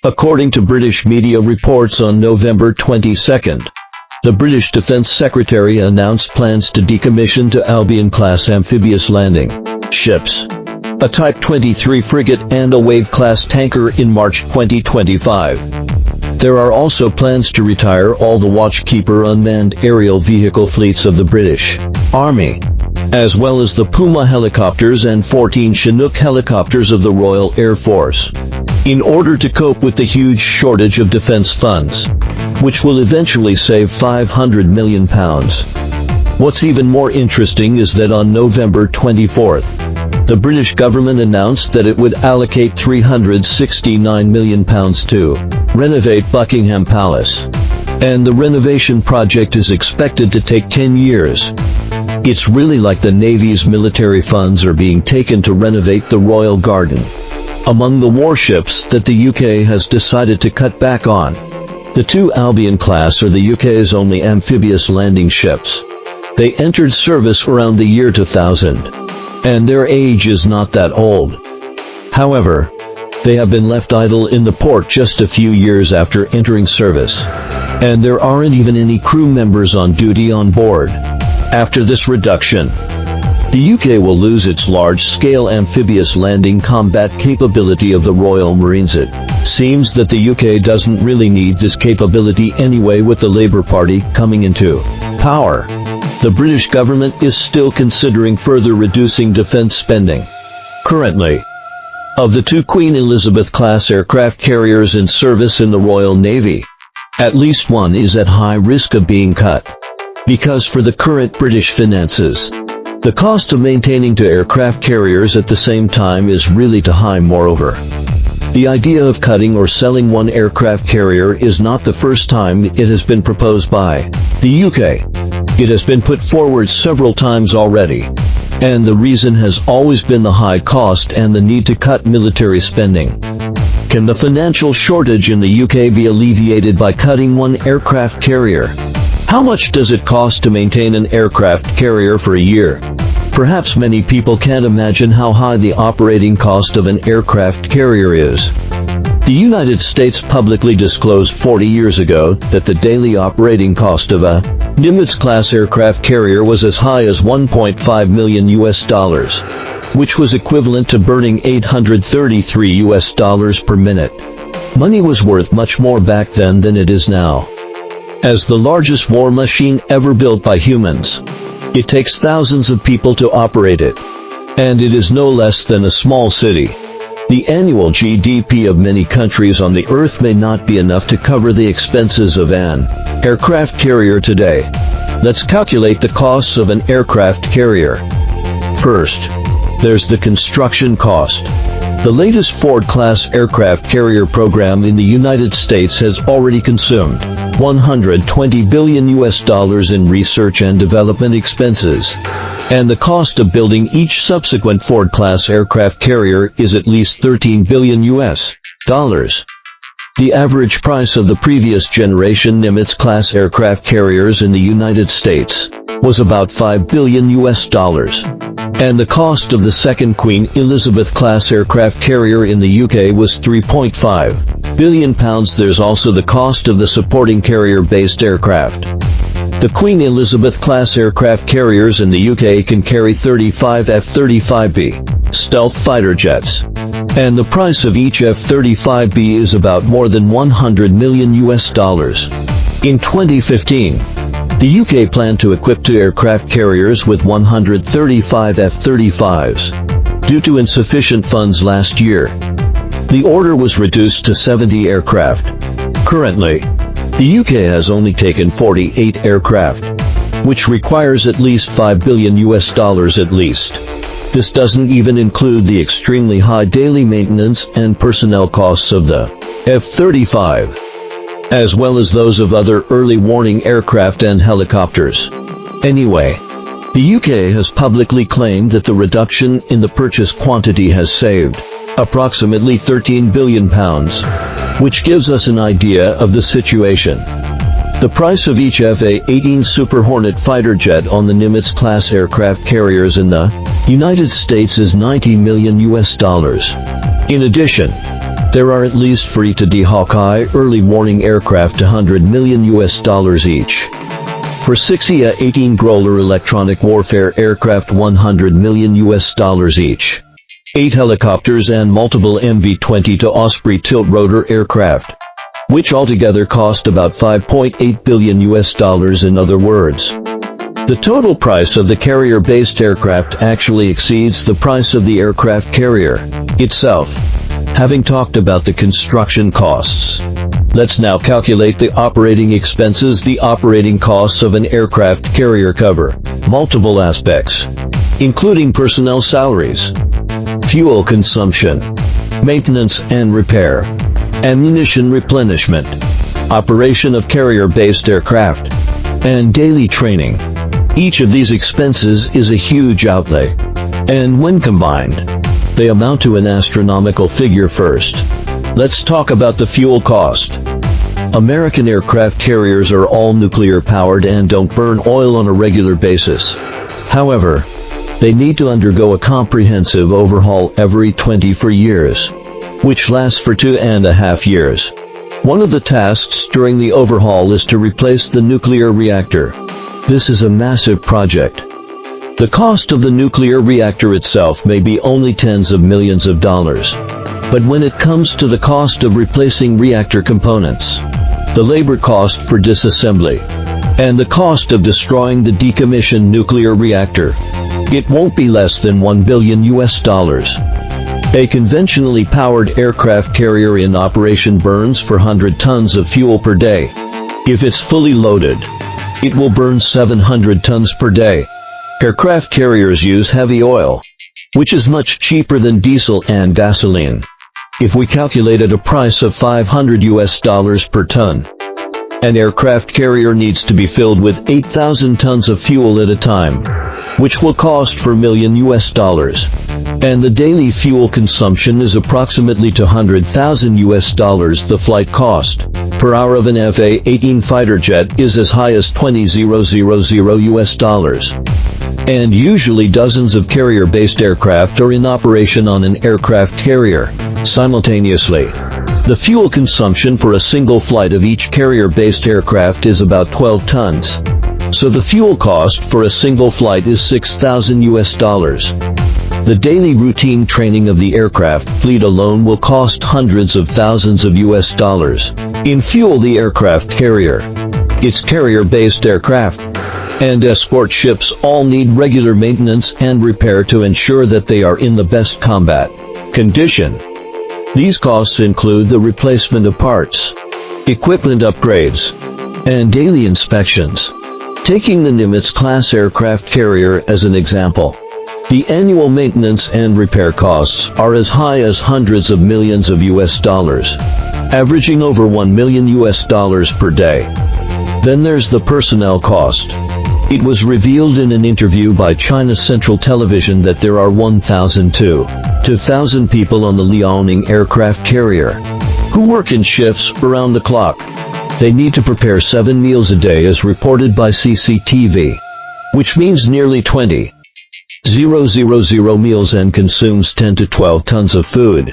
According to British media reports on November 22, the British Defence Secretary announced plans to decommission two Albion-class amphibious landing ships, a Type 23 frigate and a Wave-class tanker in March 2025. There are also plans to retire all the Watchkeeper unmanned aerial vehicle fleets of the British Army, as well as the Puma helicopters and 14 Chinook helicopters of the Royal Air Force, in order to cope with the huge shortage of defense funds, which will eventually save £500 million. What's even more interesting is that on November 24, the British government announced that it would allocate £369 million to renovate Buckingham Palace, and the renovation project is expected to take 10 years. It's really like the Navy's military funds are being taken to renovate the Royal Garden. Among the warships that the UK has decided to cut back on, the two Albion-class are the UK's only amphibious landing ships. They entered service around the year 2000, and their age is not that old. However, they have been left idle in the port just a few years after entering service, and there aren't even any crew members on duty on board. After this reduction, the UK will lose its large-scale amphibious landing combat capability of the Royal Marines. It seems that the UK doesn't really need this capability anyway. With the Labour Party coming into power, the British government is still considering further reducing defence spending. Currently, of the two Queen Elizabeth-class aircraft carriers in service in the Royal Navy, at least one is at high risk of being cut, because for the current British finances, the cost of maintaining two aircraft carriers at the same time is really too high. Moreover, the idea of cutting or selling one aircraft carrier is not the first time it has been proposed by the UK. It has been put forward several times already, and the reason has always been the high cost and the need to cut military spending. Can the financial shortage in the UK be alleviated by cutting one aircraft carrier? How much does it cost to maintain an aircraft carrier for a year? Perhaps many people can't imagine how high the operating cost of an aircraft carrier is. The United States publicly disclosed 40 years ago that the daily operating cost of a Nimitz-class aircraft carrier was as high as $1.5 million, which was equivalent to burning $833 per minute. Money was worth much more back then than it is now. As the largest war machine ever built by humans, it takes thousands of people to operate it, and it is no less than a small city. The annual GDP of many countries on the Earth may not be enough to cover the expenses of an aircraft carrier today. Let's calculate the costs of an aircraft carrier. First, there's the construction cost. The latest Ford-class aircraft carrier program in the United States has already consumed $120 billion in research and development expenses, and the cost of building each subsequent Ford-class aircraft carrier is at least $13 billion. The average price of the previous generation Nimitz-class aircraft carriers in the United States was about $5 billion, and the cost of the second Queen Elizabeth-class aircraft carrier in the UK was £3.5 billion. There's also the cost of the supporting carrier-based aircraft. The Queen Elizabeth-class aircraft carriers in the UK can carry 35 F-35B stealth fighter jets, and the price of each F-35B is about more than $100 million. In 2015, the UK planned to equip two aircraft carriers with 135 F-35s. Due to insufficient funds last year, the order was reduced to 70 aircraft. Currently, the UK has only taken 48 aircraft, which requires at least $5 billion at least. This doesn't even include the extremely high daily maintenance and personnel costs of the F-35, as well as those of other early warning aircraft and helicopters. Anyway, the UK has publicly claimed that the reduction in the purchase quantity has saved approximately £13 billion, which gives us an idea of the situation. The price of each F/A-18 Super Hornet fighter jet on the Nimitz-class aircraft carriers in the United States is $90 million. In addition, There are at least 3-D Hawkeye early warning aircraft $100 million each. For 6 IA-18 Growler electronic warfare aircraft $100 million each. 8 helicopters and multiple MV-20 to Osprey tilt-rotor aircraft, which altogether cost about $5.8 billion in other words. The total price of the carrier-based aircraft actually exceeds the price of the aircraft carrier itself. Having talked about the construction costs, let's now calculate the operating expenses. The operating costs of an aircraft carrier cover multiple aspects, including personnel salaries, fuel consumption, maintenance and repair, ammunition replenishment, operation of carrier-based aircraft, and daily training. Each of these expenses is a huge outlay, and when combined, they amount to an astronomical figure. First, let's talk about the fuel cost. American aircraft carriers are all nuclear-powered and don't burn oil on a regular basis. However, they need to undergo a comprehensive overhaul every 24 years, which lasts for 2.5 years. One of the tasks during the overhaul is to replace the nuclear reactor. This is a massive project. The cost of the nuclear reactor itself may be only tens of millions of dollars. But when it comes to the cost of replacing reactor components, the labor cost for disassembly, and the cost of destroying the decommissioned nuclear reactor, it won't be less than $1 billion. A conventionally powered aircraft carrier in operation burns 400 tons of fuel per day. If it's fully loaded, it will burn 700 tons per day. Aircraft carriers use heavy oil, which is much cheaper than diesel and gasoline. If we calculated a price of $500 per ton, an aircraft carrier needs to be filled with 8,000 tons of fuel at a time, which will cost $4 million. And the daily fuel consumption is approximately $200,000. The flight cost per hour of an FA-18 fighter jet is as high as $20,000. And usually dozens of carrier-based aircraft are in operation on an aircraft carrier simultaneously. The fuel consumption for a single flight of each carrier-based aircraft is about 12 tons. So the fuel cost for a single flight is $6,000. The daily routine training of the aircraft fleet alone will cost hundreds of thousands of dollars. In fuel, the aircraft carrier, its carrier-based aircraft, and escort ships all need regular maintenance and repair to ensure that they are in the best combat condition. These costs include the replacement of parts, equipment upgrades, and daily inspections. Taking the Nimitz-class aircraft carrier as an example, the annual maintenance and repair costs are as high as hundreds of millions of dollars, averaging over $1 million per day. Then there's the personnel cost. It was revealed in an interview by China Central Television that there are 1,000 to 2,000 people on the Liaoning aircraft carrier who work in shifts around the clock. They need to prepare 7 meals a day as reported by CCTV, which means nearly 20,000 meals and consumes 10 to 12 tons of food.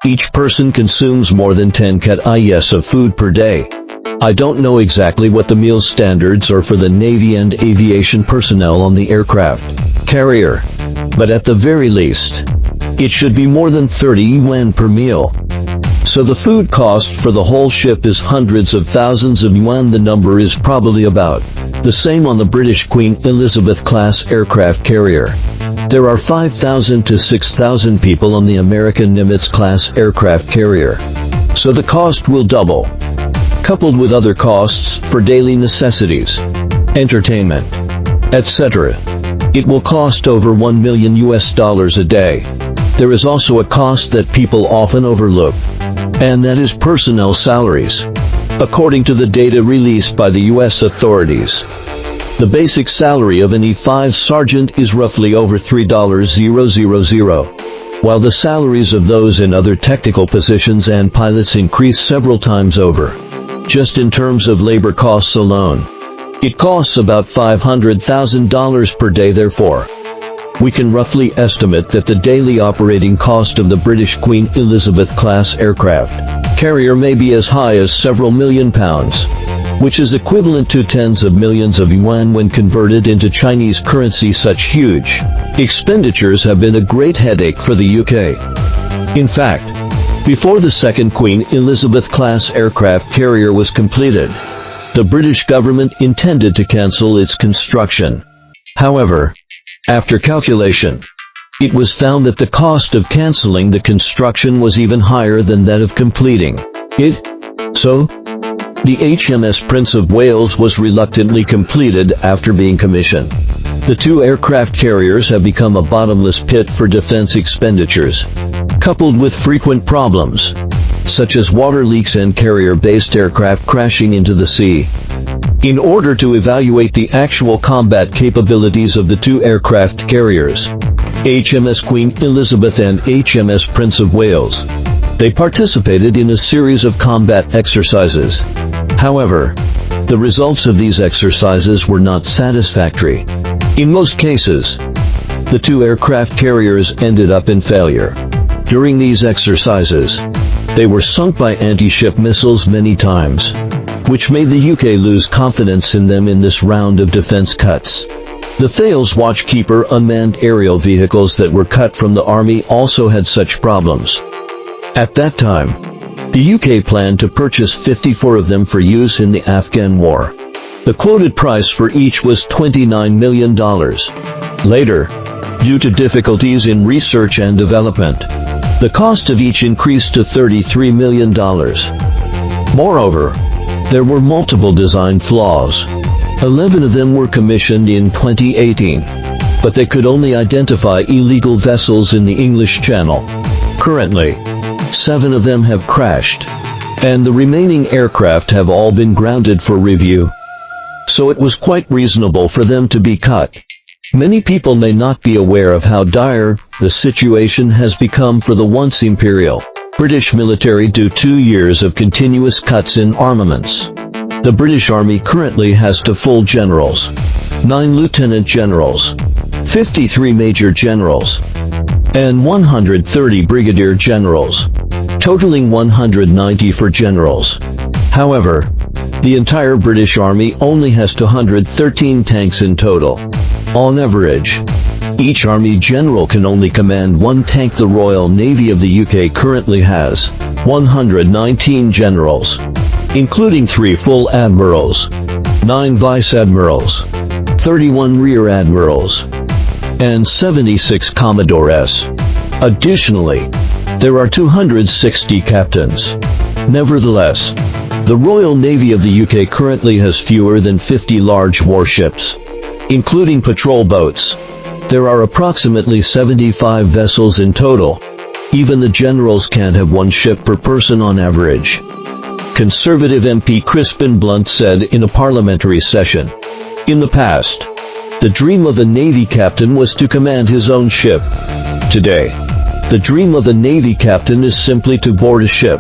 Each person consumes more than 10 kg of food per day. I don't know exactly what the meal standards are for the Navy and aviation personnel on the aircraft carrier, but at the very least, it should be more than 30 yuan per meal. So the food cost for the whole ship is hundreds of thousands of yuan. The number is probably about the same on the British Queen Elizabeth-class aircraft carrier. There are 5,000 to 6,000 people on the American Nimitz-class aircraft carrier, so the cost will double. Coupled with other costs for daily necessities, entertainment, etc., it will cost over $1 million a day. There is also a cost that people often overlook, and that is personnel salaries. According to the data released by the U.S. authorities, the basic salary of an E-5 sergeant is roughly over $3,000, while the salaries of those in other technical positions and pilots increase several times over. Just in terms of labor costs alone, it costs about $500,000 per day. Therefore, We can roughly estimate that the daily operating cost of the British Queen Elizabeth-class aircraft carrier may be as high as several £1,000,000, which is equivalent to tens of millions of yuan when converted into Chinese currency. Such huge expenditures have been a great headache for the UK. In fact, before the second Queen Elizabeth-class aircraft carrier was completed, the British government intended to cancel its construction. However, after calculation, it was found that the cost of cancelling the construction was even higher than that of completing it. So, the HMS Prince of Wales was reluctantly completed after being commissioned. The two aircraft carriers have become a bottomless pit for defense expenditures, coupled with frequent problems, such as water leaks and carrier-based aircraft crashing into the sea. In order to evaluate the actual combat capabilities of the two aircraft carriers, HMS Queen Elizabeth and HMS Prince of Wales, they participated in a series of combat exercises. However, the results of these exercises were not satisfactory. In most cases, the two aircraft carriers ended up in failure. During these exercises, they were sunk by anti-ship missiles many times, which made the UK lose confidence in them in this round of defense cuts. The Thales Watchkeeper unmanned aerial vehicles that were cut from the Army also had such problems. At that time, the UK planned to purchase 54 of them for use in the Afghan war. The quoted price for each was $29 million. Later, due to difficulties in research and development, the cost of each increased to $33 million. Moreover, there were multiple design flaws. 11 of them were commissioned in 2018, but they could only identify illegal vessels in the English Channel. Currently, 7 of them have crashed, and the remaining aircraft have all been grounded for review. So it was quite reasonable for them to be cut. Many people may not be aware of how dire the situation has become for the once imperial British military due to 2 years of continuous cuts in armaments. The British Army currently has 2 full generals, 9 lieutenant generals, 53 major generals, and 130 brigadier generals, totaling 190 for generals. However, the entire British Army only has 213 tanks in total. On average, each Army general can only command 1 tank. The Royal Navy of the UK currently has 119 generals, including 3 full admirals, 9 vice admirals, 31 rear admirals, and 76 commodores. Additionally, there are 260 captains. Nevertheless, the Royal Navy of the UK currently has fewer than 50 large warships, including patrol boats. There are approximately 75 vessels in total. Even the generals can't have 1 ship per person on average. Conservative MP Crispin Blunt said in a parliamentary session, "In the past, the dream of a Navy captain was to command his own ship. Today, the dream of a Navy captain is simply to board a ship."